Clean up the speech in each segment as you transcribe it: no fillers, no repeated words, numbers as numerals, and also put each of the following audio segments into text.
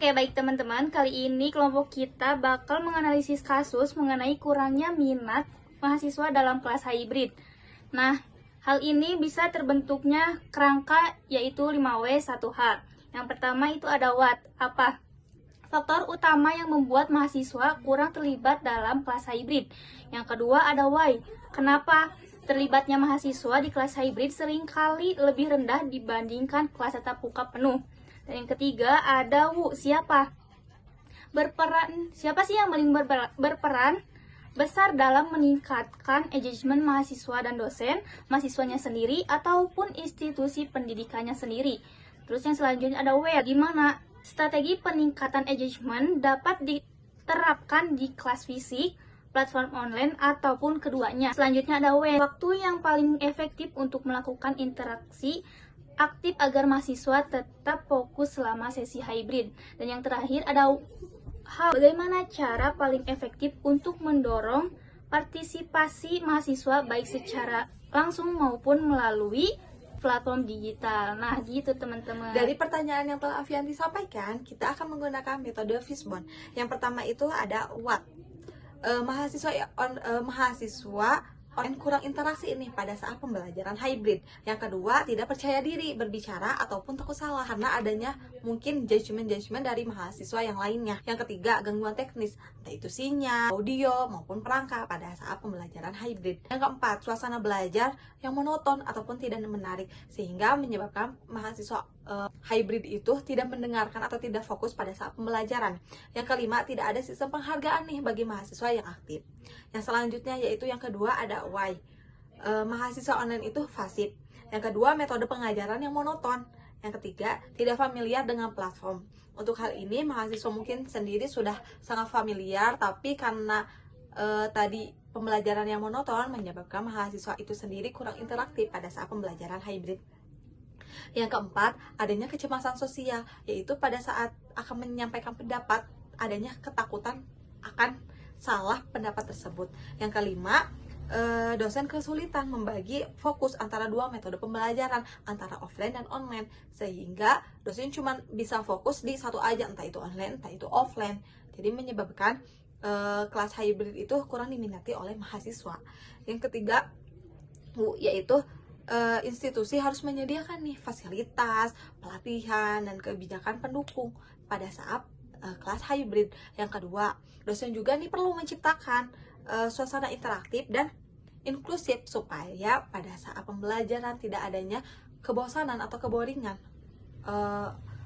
Oke, baik teman-teman, kali ini kelompok kita bakal menganalisis kasus mengenai kurangnya minat mahasiswa dalam kelas hybrid. Nah, hal ini bisa terbentuknya kerangka yaitu 5W1H. Yang pertama itu ada what, apa? Faktor utama yang membuat mahasiswa kurang terlibat dalam kelas hybrid. Yang kedua ada why, kenapa terlibatnya mahasiswa di kelas hybrid seringkali lebih rendah dibandingkan kelas tatap muka penuh. Dan yang ketiga ada who, siapa? Siapa sih yang paling berperan besar dalam meningkatkan engagement mahasiswa dan dosen, mahasiswanya sendiri ataupun institusi pendidikannya sendiri. Terus yang selanjutnya ada where, gimana strategi peningkatan engagement dapat diterapkan di kelas fisik, platform online ataupun keduanya. Selanjutnya ada when, waktu yang paling efektif untuk melakukan interaksi aktif agar mahasiswa tetap fokus selama sesi hybrid. Dan yang terakhir ada how, bagaimana cara paling efektif untuk mendorong partisipasi mahasiswa baik secara langsung maupun melalui platform digital. Nah, gitu teman-teman. Dari pertanyaan yang telah Avianti sampaikan, kita akan menggunakan metode Fishbone. Yang pertama itu ada what. Mahasiswa kurang interaksi ini pada saat pembelajaran hybrid. Yang kedua, tidak percaya diri berbicara ataupun takut salah karena adanya mungkin judgement dari mahasiswa yang lainnya. Yang ketiga, gangguan teknis, entah itu sinyal, audio maupun perangkat pada saat pembelajaran hybrid. Yang keempat, suasana belajar yang monoton ataupun tidak menarik sehingga menyebabkan mahasiswa hybrid itu tidak mendengarkan atau tidak fokus pada saat pembelajaran. Yang kelima, tidak ada sistem penghargaan nih bagi mahasiswa yang aktif. Yang selanjutnya yaitu yang kedua ada why. Mahasiswa online itu fasib. Yang kedua, metode pengajaran yang monoton. Yang ketiga, tidak familiar dengan platform. Untuk hal ini mahasiswa mungkin sendiri sudah sangat familiar, tapi karena tadi pembelajaran yang monoton menyebabkan mahasiswa itu sendiri kurang interaktif pada saat pembelajaran hybrid. Yang keempat, adanya kecemasan sosial, yaitu pada saat akan menyampaikan pendapat, adanya ketakutan akan salah pendapat tersebut. Yang kelima, dosen kesulitan membagi fokus antara dua metode pembelajaran, antara offline dan online, sehingga dosen cuma bisa fokus di satu aja, entah itu online, entah itu offline. Jadi menyebabkan kelas hybrid itu kurang diminati oleh mahasiswa. Yang ketiga, yaitu institusi harus menyediakan nih fasilitas, pelatihan, dan kebijakan pendukung pada saat kelas hybrid. Yang kedua, dosen juga nih perlu menciptakan suasana interaktif dan inklusif supaya pada saat pembelajaran tidak adanya kebosanan atau keboringan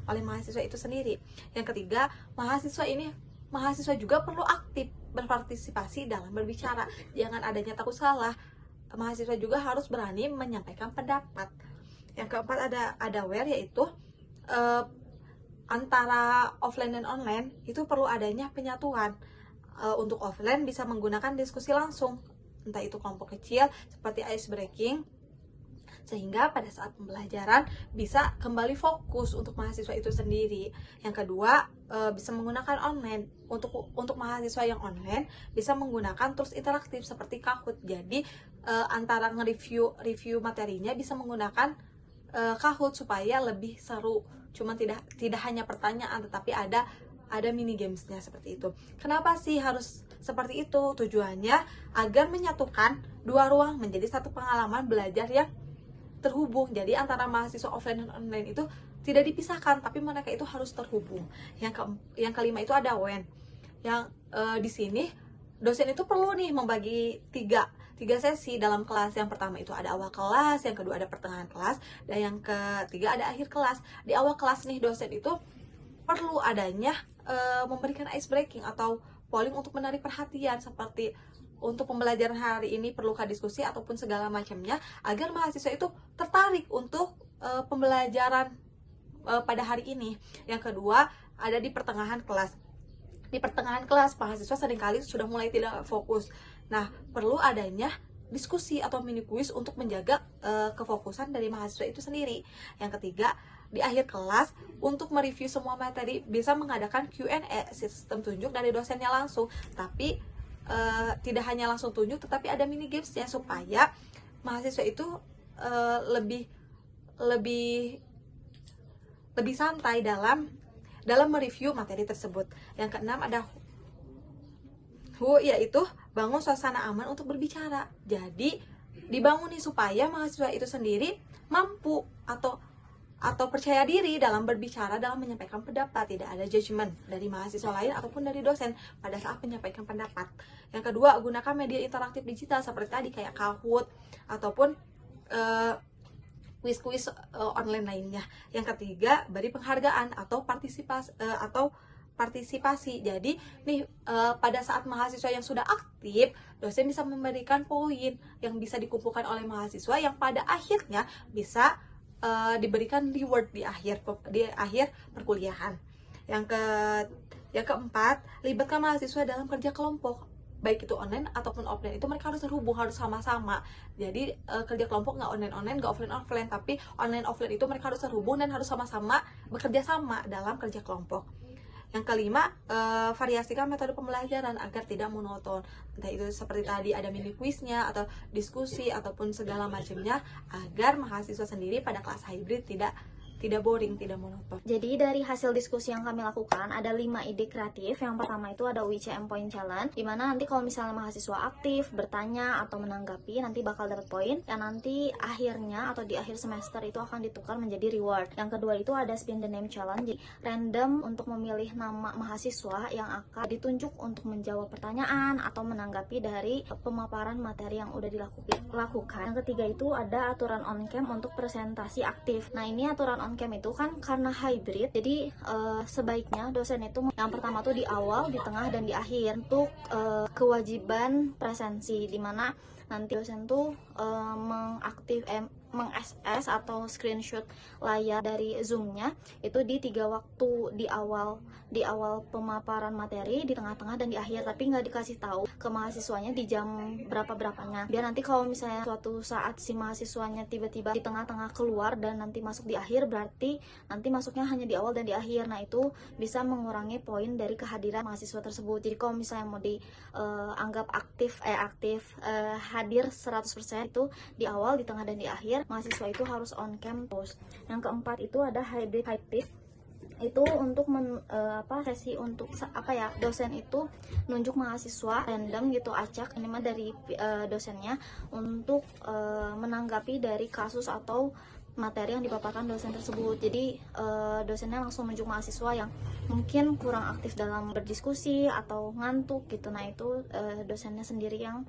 oleh mahasiswa itu sendiri. Yang ketiga, mahasiswa juga perlu aktif berpartisipasi dalam berbicara. Jangan adanya takut salah. Mahasiswa juga harus berani menyampaikan pendapat. Yang keempat ada where, yaitu antara offline dan online itu perlu adanya penyatuan. Untuk offline bisa menggunakan diskusi langsung, entah itu kelompok kecil seperti ice breaking, sehingga pada saat pembelajaran bisa kembali fokus untuk mahasiswa itu sendiri. Yang kedua, bisa menggunakan online. Untuk mahasiswa yang online bisa menggunakan tools interaktif seperti Kahoot. Jadi antara review materinya bisa menggunakan Kahoot supaya lebih seru. Cuma tidak hanya pertanyaan, tetapi ada mini gamesnya seperti itu. Kenapa sih harus seperti itu? Tujuannya agar menyatukan dua ruang menjadi satu pengalaman belajar yang terhubung. Jadi antara mahasiswa offline dan online itu tidak dipisahkan, tapi mereka itu harus terhubung. Yang kelima itu ada when. Yang di sini dosen itu perlu nih membagi tiga sesi dalam kelas. Yang pertama itu ada awal kelas, yang kedua ada pertengahan kelas, dan yang ketiga ada akhir kelas. Di awal kelas nih dosen itu perlu adanya memberikan ice breaking atau polling untuk menarik perhatian, seperti untuk pembelajaran hari ini perlukah diskusi ataupun segala macamnya agar mahasiswa itu tertarik untuk pembelajaran pada hari ini. Yang kedua, ada di pertengahan kelas. Di pertengahan kelas, mahasiswa seringkali sudah mulai tidak fokus. Nah, perlu adanya diskusi atau mini quiz untuk menjaga kefokusan dari mahasiswa itu sendiri. Yang ketiga, di akhir kelas untuk mereview semua materi bisa mengadakan Q&A, sistem tunjuk dari dosennya langsung. Tapi tidak hanya langsung tunjuk, tetapi ada mini gamesnya supaya mahasiswa itu lebih santai dalam mereview materi tersebut. Yang keenam ada yaitu bangun suasana aman untuk berbicara. Jadi dibangun nih supaya mahasiswa itu sendiri mampu atau percaya diri dalam berbicara, dalam menyampaikan pendapat. Tidak ada judgement dari mahasiswa lain ataupun dari dosen pada saat menyampaikan pendapat. Yang kedua, gunakan media interaktif digital seperti tadi kayak Kahoot ataupun kuis-kuis online lainnya. Yang ketiga, beri penghargaan atau partisipasi. Jadi nih pada saat mahasiswa yang sudah aktif, dosen bisa memberikan poin yang bisa dikumpulkan oleh mahasiswa yang pada akhirnya bisa diberikan reward di akhir perkuliahan. Yang keempat, libatkan mahasiswa dalam kerja kelompok, baik itu online ataupun offline. Itu mereka harus terhubung, harus sama-sama. Jadi kerja kelompok nggak online, nggak offline, tapi online offline itu mereka harus terhubung dan harus sama-sama bekerja sama dalam kerja kelompok. Yang kelima, variasikan metode pembelajaran agar tidak monoton. Entah itu seperti tadi ada mini quiznya atau diskusi ataupun segala macamnya, agar mahasiswa sendiri pada kelas hybrid tidak boring, tidak monoton. Jadi dari hasil diskusi yang kami lakukan ada 5 ide kreatif. Yang pertama itu ada UICM Point Challenge, dimana nanti kalau misalnya mahasiswa aktif bertanya atau menanggapi nanti bakal dapat poin yang nanti akhirnya atau di akhir semester itu akan ditukar menjadi reward. Yang kedua itu ada Spin the Name Challenge, jadi random untuk memilih nama mahasiswa yang akan ditunjuk untuk menjawab pertanyaan atau menanggapi dari pemaparan materi yang udah dilakukan. Yang ketiga itu ada aturan on cam untuk presentasi aktif. Nah, ini aturan on cam itu kan karena hybrid, jadi sebaiknya dosen itu yang pertama tuh di awal, di tengah, dan di akhir untuk kewajiban presensi, dimana nanti dosen tuh meng-SS atau screenshot layar dari zoomnya itu di 3 waktu, di awal pemaparan materi, di tengah-tengah, dan di akhir, tapi nggak dikasih tahu ke mahasiswanya di jam berapanya, biar nanti kalau misalnya suatu saat si mahasiswanya tiba-tiba di tengah-tengah keluar dan nanti masuk di akhir, berarti nanti masuknya hanya di awal dan di akhir. Nah, itu bisa mengurangi poin dari kehadiran mahasiswa tersebut. Jadi kalau misalnya mau dianggap hadir 100% itu di awal, di tengah, dan di akhir, mahasiswa itu harus on campus. Yang keempat itu ada hybrid itu untuk sesi untuk dosen itu nunjuk mahasiswa random gitu, acak ini mah dari dosennya untuk menanggapi dari kasus atau materi yang dipaparkan dosen tersebut. Jadi dosennya langsung menunjuk mahasiswa yang mungkin kurang aktif dalam berdiskusi atau ngantuk gitu. Nah, itu dosennya sendiri yang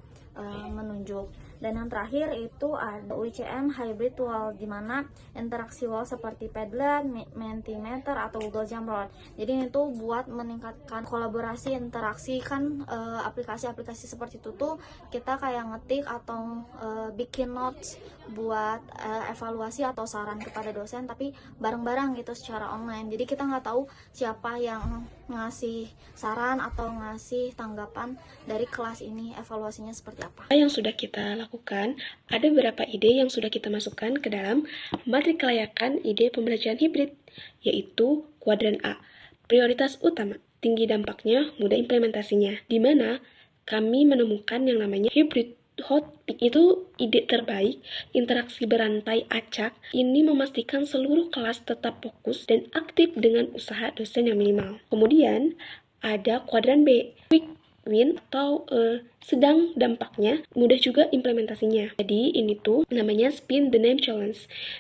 menunjuk. Dan yang terakhir itu ada UICM Hybrid Wall, dimana interaksi wall seperti Padlet, Mentimeter, atau Google Jamboard. Jadi itu buat meningkatkan kolaborasi, interaksi. Kan aplikasi-aplikasi seperti itu tuh kita kayak ngetik atau bikin notes buat evaluasi atau saran kepada dosen, tapi bareng-bareng gitu secara online. Jadi kita nggak tahu siapa yang ngasih saran atau ngasih tanggapan dari kelas ini, evaluasinya seperti apa. Yang sudah kita lakukan, ada beberapa ide yang sudah kita masukkan ke dalam materi kelayakan ide pembelajaran hibrid, yaitu kuadran A, prioritas utama, tinggi dampaknya, mudah implementasinya, di mana kami menemukan yang namanya hybrid hot peak. Itu ide terbaik, interaksi berantai acak. Ini memastikan seluruh kelas tetap fokus dan aktif dengan usaha dosen yang minimal. Kemudian ada kuadran B, quick win atau sedang dampaknya, mudah juga implementasinya. Jadi ini tuh namanya Spin the Name Challenge,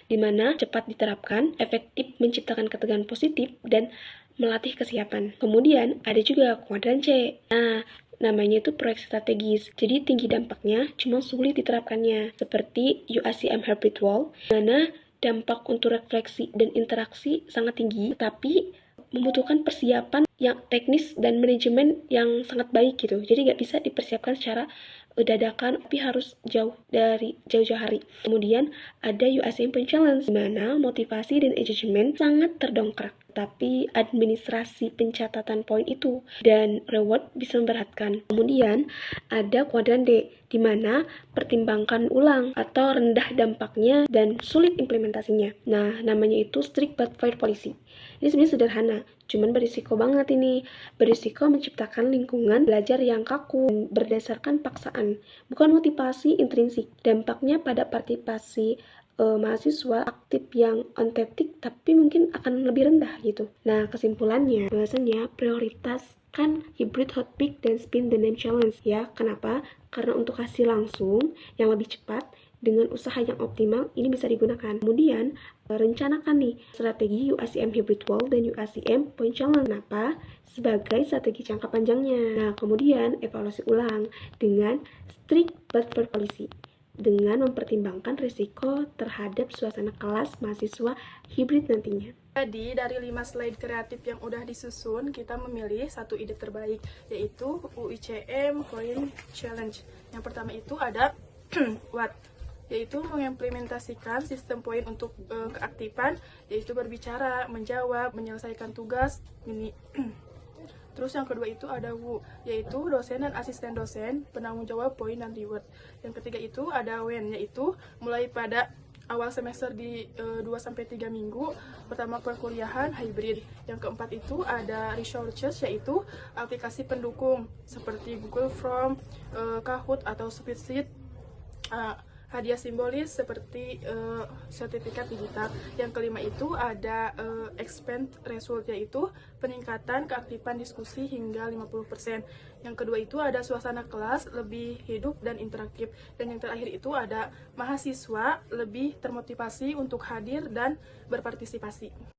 di mana cepat diterapkan, efektif menciptakan ketegangan positif, dan melatih kesiapan. Kemudian ada juga kuadran C. Nah, namanya itu proyek strategis. Jadi tinggi dampaknya, cuma sulit diterapkannya. Seperti UICM Hybrid Wall, di mana dampak untuk refleksi dan interaksi sangat tinggi, tapi membutuhkan persiapan yang teknis dan manajemen yang sangat baik gitu. Jadi nggak bisa dipersiapkan secara dadakan tapi harus jauh-jauh hari. Kemudian ada UASM Point Challenge, di mana motivasi dan engagement sangat terdongkrak. Tapi administrasi pencatatan poin itu dan reward bisa memberatkan. Kemudian ada kuadran D, di mana pertimbangkan ulang atau rendah dampaknya dan sulit implementasinya. Nah, namanya itu strict but fair policy. Ini sebenarnya sederhana, cuman berisiko banget ini. Berisiko menciptakan lingkungan belajar yang kaku dan berdasarkan paksaan, bukan motivasi intrinsik. Dampaknya pada partisipasi mahasiswa aktif yang ontetik tapi mungkin akan lebih rendah gitu. Nah, kesimpulannya bahwasanya prioritaskan hybrid hot pick dan spin the name challenge ya. Kenapa? Karena untuk hasil langsung yang lebih cepat dengan usaha yang optimal ini bisa digunakan. Kemudian rencanakan nih strategi UASM Hybrid Wall dan UASM Point Challenge. Kenapa? Sebagai strategi jangka panjangnya. Nah, kemudian evaluasi ulang dengan strict but fair policy dengan mempertimbangkan risiko terhadap suasana kelas mahasiswa hybrid nantinya. Jadi dari 5 slide kreatif yang udah disusun, kita memilih satu ide terbaik, yaitu UICM Point Challenge. Yang pertama itu ada what, yaitu mengimplementasikan sistem poin untuk keaktifan, yaitu berbicara, menjawab, menyelesaikan tugas, Terus yang kedua itu ada WU, yaitu dosen dan asisten dosen, penanggung jawab poin dan reward. Yang ketiga itu ada WEN, yaitu mulai pada awal semester di 2-3 minggu, pertama perkuliahan hybrid. Yang keempat itu ada resources, yaitu aplikasi pendukung seperti Google Form, Kahoot atau Spreadsheet, hadiah simbolis seperti sertifikat digital. Yang kelima itu ada expand result, yaitu peningkatan keaktifan diskusi hingga 50%. Yang kedua itu ada suasana kelas lebih hidup dan interaktif. Dan yang terakhir itu ada mahasiswa lebih termotivasi untuk hadir dan berpartisipasi.